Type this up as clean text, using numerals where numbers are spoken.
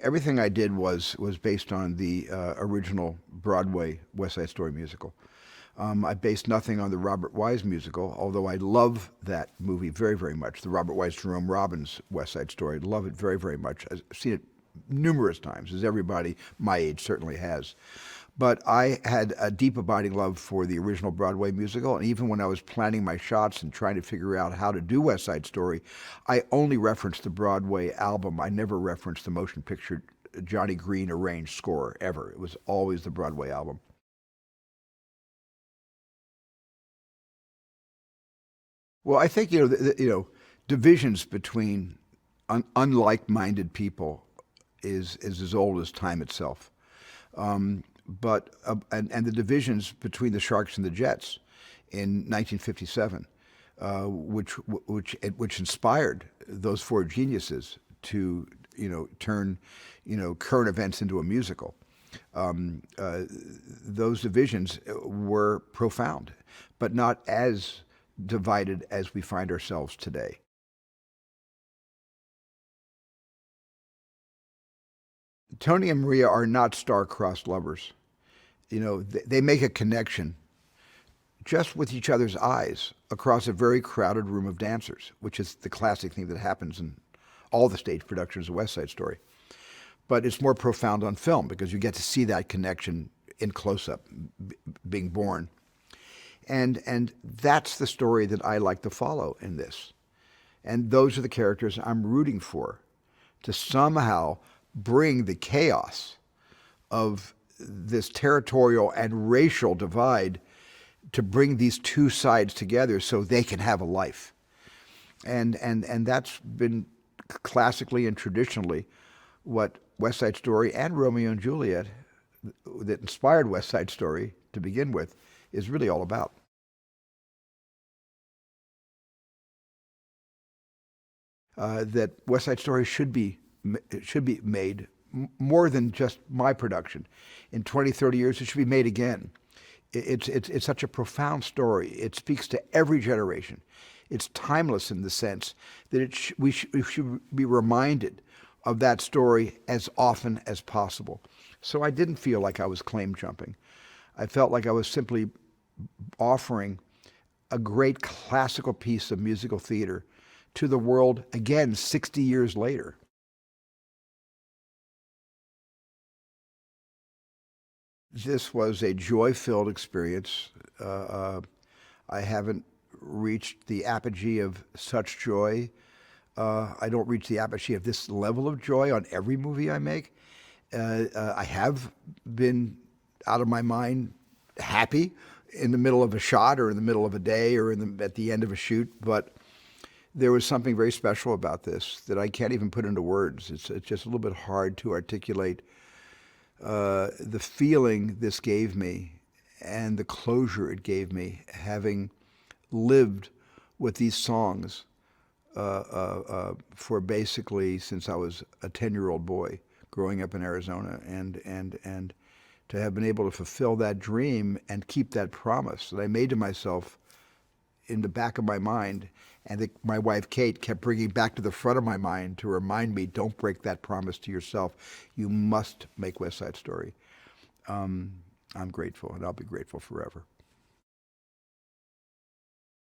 Everything I did was based on the original Broadway West Side Story musical. I based nothing on the Robert Wise musical, although I love that movie very, very much. The Robert Wise Jerome Robbins West Side Story. I love it very, very much. I've seen it numerous times, as everybody my age certainly has. But I had a deep abiding love for the original Broadway musical, and even when I was planning my shots and trying to figure out how to do West Side Story, I only referenced the Broadway album. I never referenced the motion picture Johnny Green arranged score ever. It was always the Broadway album. Well, I think divisions between unlike-minded people is as old as time itself. And the divisions between the Sharks and the Jets in 1957, which inspired those four geniuses to turn current events into a musical. Those divisions were profound, but not as divided as we find ourselves today. Tony and Maria are not star-crossed lovers. They make a connection just with each other's eyes across a very crowded room of dancers, which is the classic thing that happens in all the stage productions of West Side Story. But it's more profound on film because you get to see that connection in close-up being born. And that's the story that I like to follow in this. And those are the characters I'm rooting for to somehow bring the chaos of this territorial and racial divide to bring these two sides together so they can have a life. And that's been classically and traditionally what West Side Story and Romeo and Juliet, that inspired West Side Story to begin with, is really all about. That West Side Story should be made more than just my production. In 20, 30 years, it should be made again. It's such a profound story. It speaks to every generation. It's timeless in the sense that we should be reminded of that story as often as possible. So I didn't feel like I was claim jumping. I felt like I was simply offering a great classical piece of musical theater to the world again 60 years later. This was a joy-filled experience. I haven't reached the apogee of such joy. I don't reach the apogee of this level of joy on every movie I make. I have been out of my mind happy in the middle of a shot or in the middle of a day or at the end of a shoot, but there was something very special about this that I can't even put into words. It's just a little bit hard to articulate the feeling this gave me and the closure it gave me, having lived with these songs for basically since I was a 10-year-old boy growing up in Arizona, and to have been able to fulfill that dream and keep that promise that I made to myself in the back of my mind, and that my wife Kate kept bringing back to the front of my mind to remind me, don't break that promise to yourself. You must make West Side Story. I'm grateful, and I'll be grateful forever.